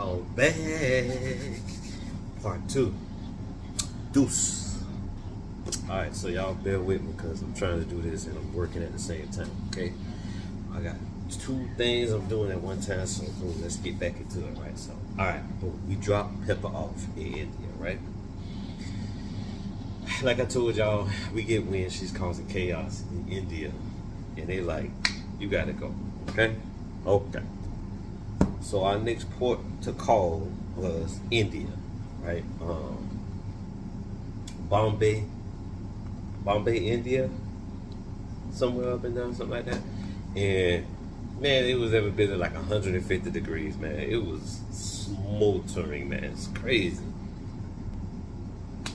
I'm back. Part 2. Deuce. Alright, so y'all bear with me because I'm trying to do this and I'm working at the same time, okay? I got 2 things I'm doing at one time, so boom, let's get back into it, right? So, alright, boom, we dropped Pepper off in India, right? Like I told y'all, we get wind she's causing chaos in India, and they like, you gotta go, okay? Okay. So our next port to call was India, right? Bombay, India, somewhere up and down, something like that. And man, it was ever been at like 150 degrees, man. It was smoldering, man. It's crazy.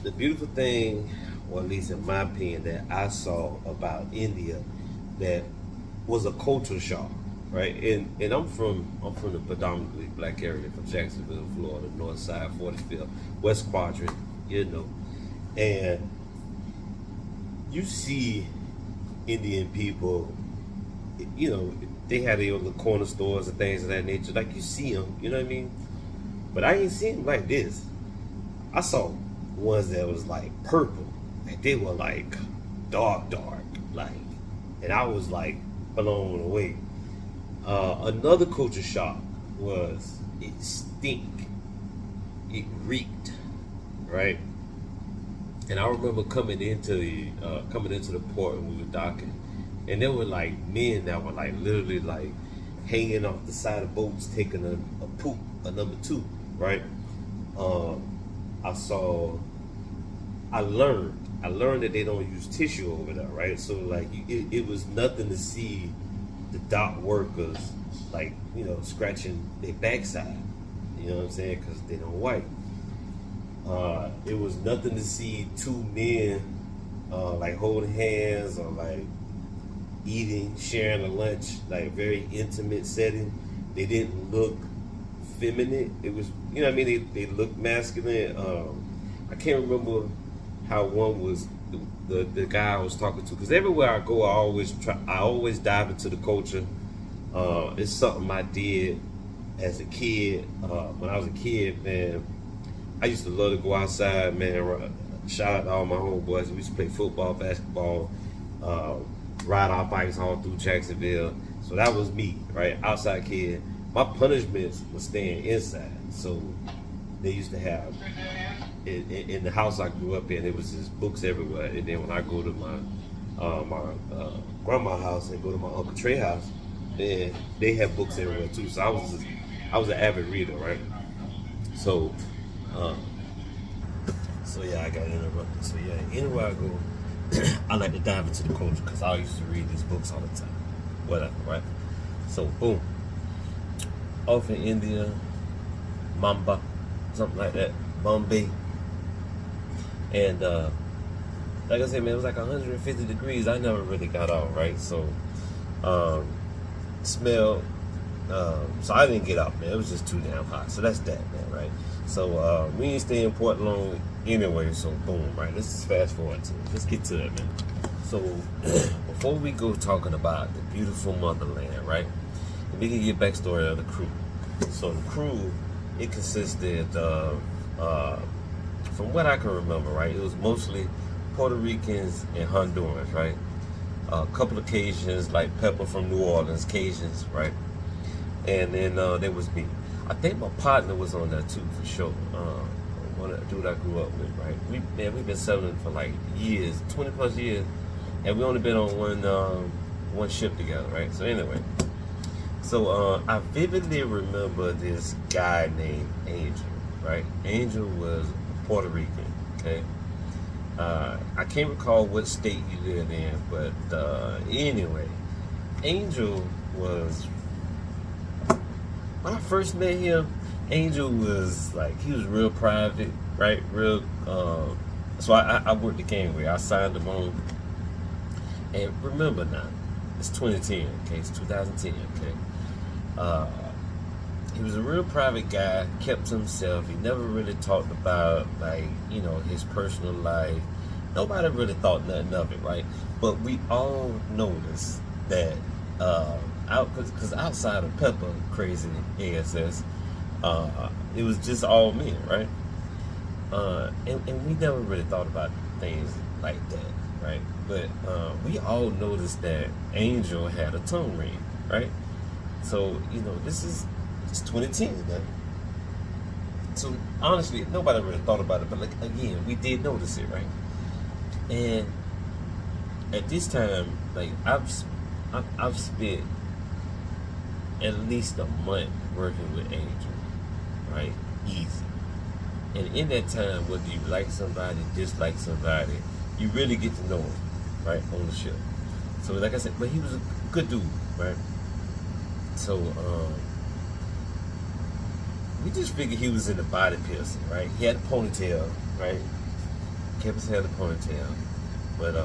The beautiful thing, or at least in my opinion, that I saw about India that was a culture shock, right? And I'm from the predominantly black area, from Jacksonville, Florida, North Side, 45th, West Quadrant, you know. And you see Indian people, you know, they have their little corner stores and things of that nature. Like, you see them, you know what I mean? But I ain't seen them like this. I saw ones that was like purple, and they were like dark, like, and I was like blown away. Another culture shock was it stink, it reeked, right? And I remember coming into the port when we were docking, and there were like men that were like literally like hanging off the side of boats taking a poop, a number 2, right? I learned that they don't use tissue over there, right? So like it was nothing to see the dock workers like, you know, scratching their backside, you know what I'm saying? Because they don't wipe. It was nothing to see 2 men like holding hands or like eating, sharing a lunch, like very intimate setting. They didn't look feminine. It was, you know what I mean? They looked masculine. I can't remember how one was the guy I was talking to, because everywhere I go, I always dive into the culture. It's something I did as a kid. When I was a kid, man, I used to love to go outside, man. Shout out to all my homeboys. We used to play football, basketball, ride our bikes all through Jacksonville. So that was me, right? Outside kid. My punishments was staying inside. So they used to have, in the house I grew up in, there was just books everywhere. And then when I go to my grandma's house and go to my Uncle Trey house, then they have books everywhere too. So I was an avid reader, right? So yeah, I got interrupted. So yeah, anywhere I go, I like to dive into the culture because I used to read these books all the time. Whatever, right? So boom, off in India, Mamba, something like that, Bombay, and like I said, man, it was like 150 degrees. I never really got out, right? So smell. So I didn't get out, man. It was just too damn hot. So that's that, man, right? So we ain't stay in Port long anyway. So boom, right? Let's just fast forward to it. Let's get to it, man. So before we go talking about the beautiful motherland, right? We can get backstory of the crew. So the crew, it consisted of, from what I can remember, right? It was mostly Puerto Ricans and Hondurans, right? A couple of Cajuns, like Pepper from New Orleans, Cajuns, right? And then there was me. I think my partner was on there too, for sure. One dude I grew up with, right? We've been settling for like years, 20 plus years, and we only been on one ship together, right? So anyway, so I vividly remember this guy named Angel, right? Angel was Puerto Rican, okay? I can't recall what state you lived in, but anyway, Angel was, when I first met him, Angel was like, he was real private, right? Real, so I worked the gangway. I signed him on. And remember now, it's 2010, okay? It's 2010, okay? He was a real private guy, kept to himself. He never really talked about, like, you know, his personal life. Nobody really thought nothing of it, right? But we all noticed that, because outside of Pepper, crazy ASS, It was just all men, right? And we never really thought about things like that, right? But we all noticed that Angel had a tongue ring, right? So, this is it's 2010 now. So honestly, nobody really thought about it, but like again, we did notice it, right? And at this time, like I've spent at least a month working with Angel, right? Easy. And in that time, whether you like somebody, dislike somebody, you really get to know him, right, on the show. So like I said, but he was a good dude, right? So we just figured he was in the body piercing, right? He had a ponytail, right? Kept his hair in a ponytail. But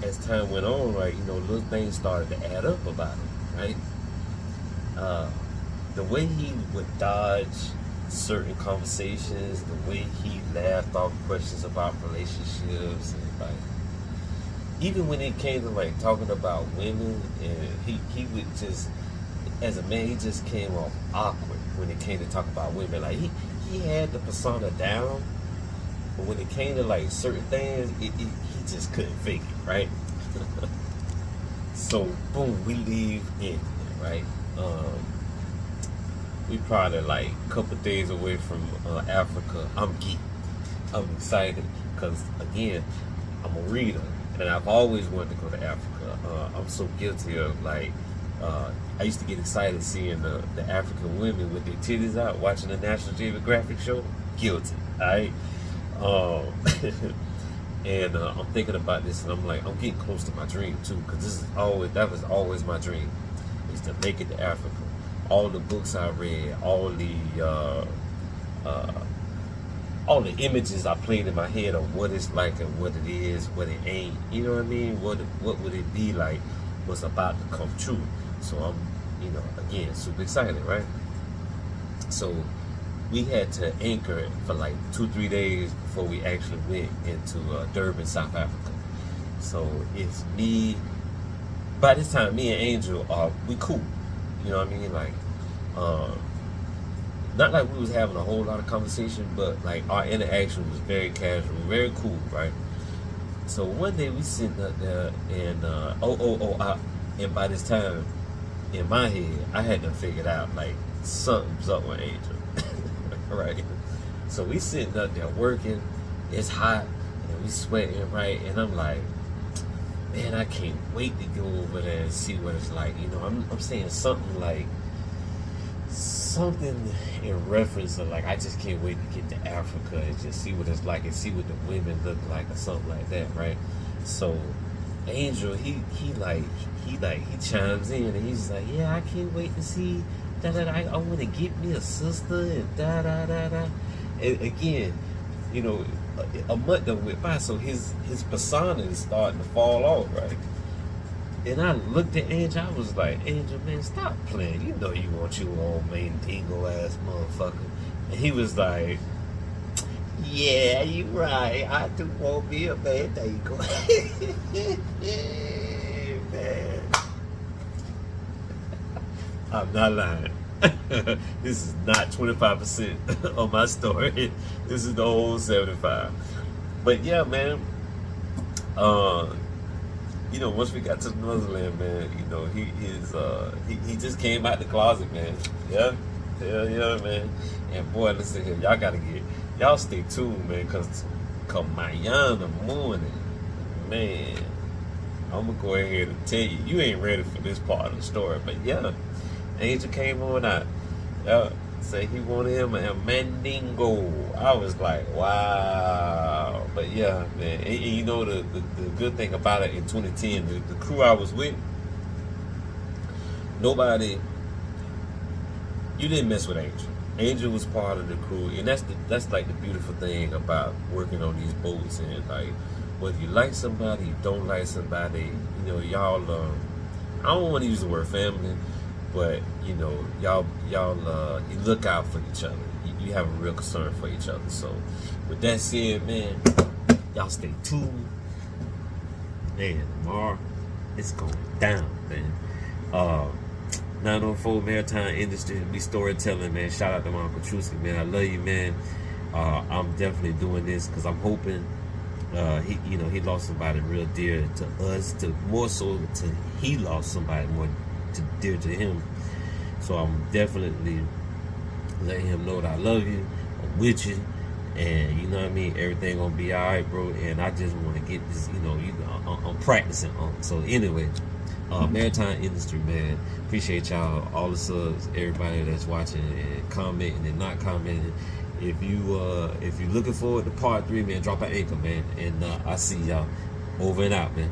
as time went on, right, little things started to add up about him, right? The way he would dodge certain conversations, the way he laughed off questions about relationships, and like even when it came to like talking about women, and he would just, as a man, he just came off awkward when it came to talk about women. Like he had the persona down, but when it came to like certain things, he just couldn't fake it, right? So boom, we leave in, right? We probably like a couple days away from Africa. I'm geeked. I'm excited because again, I'm a reader, and I've always wanted to go to Africa. I'm so guilty of like. I used to get excited seeing the African women with their titties out watching the National Geographic show. Guilty, alright? And I'm thinking about this, and I'm like, I'm getting close to my dream too, because that was always my dream, is to make it to Africa. All the books I read, all the images I played in my head of what it's like and what it is, what it ain't. You know what I mean? What would it be like? Was about to come true. So I'm, again, super excited, right? So we had to anchor for like 2-3 days before we actually went into Durban, South Africa. So it's me. By this time, me and Angel we cool. You know what I mean? Like, not like we was having a whole lot of conversation, but like our interaction was very casual, very cool, right? So one day we sitting up there, and and by this time, in my head, I had to figure out like something's up with Angel, right? So we sitting up there working. It's hot, and we sweating, right? And I'm like, man, I can't wait to go over there and see what it's like. I'm saying something like something in reference to like I just can't wait to get to Africa and just see what it's like and see what the women look like or something like that, right? So Angel, he chimes in and he's like, yeah, I can't wait to see that. I want to get me a sister and da. And again, a month done went by, so his persona is starting to fall off, right? And I looked at Angel, I was like, Angel, man, stop playing. You know you want your old mandingo ass motherfucker. And he was like, yeah, you right. I do want me a mandingo. Man. I'm not lying. This is not 25% of my story. This is the whole 75. But yeah, man. Once we got to the motherland, man, he just came out the closet, man. Yeah, man. And boy, listen here, y'all stay tuned, man, because come mañana morning, man, I'm gonna go ahead and tell you ain't ready for this part of the story, but yeah, Angel came on out. Yeah, say he wanted him a mandingo. I was like, wow. But yeah, man. And the good thing about it in 2010, the crew I was with, you didn't mess with Angel. Angel was part of the crew, and that's like the beautiful thing about working on these boats. And like, whether you like somebody, you don't like somebody, y'all. I don't want to use the word family, but y'all you look out for each other. You have a real concern for each other. So with that said, man, y'all stay tuned. Man, tomorrow it's going down, man. 904 Maritime Industry, we storytelling, man. Shout out to my Uncle Trusky, man. I love you, man. I'm definitely doing this because I'm hoping he lost somebody real dear to us, to more so to he lost somebody more dear to him. So I'm definitely letting him know that I love you, I'm with you, and you know what I mean, everything gonna be all right, bro. And I just want to get this, I'm practicing on. So anyway, Maritime Industry, man. Appreciate y'all, all the subs, everybody that's watching and commenting and not commenting. If you're looking forward to part 3, man, drop an anchor, man, and I see y'all. Over and out, man.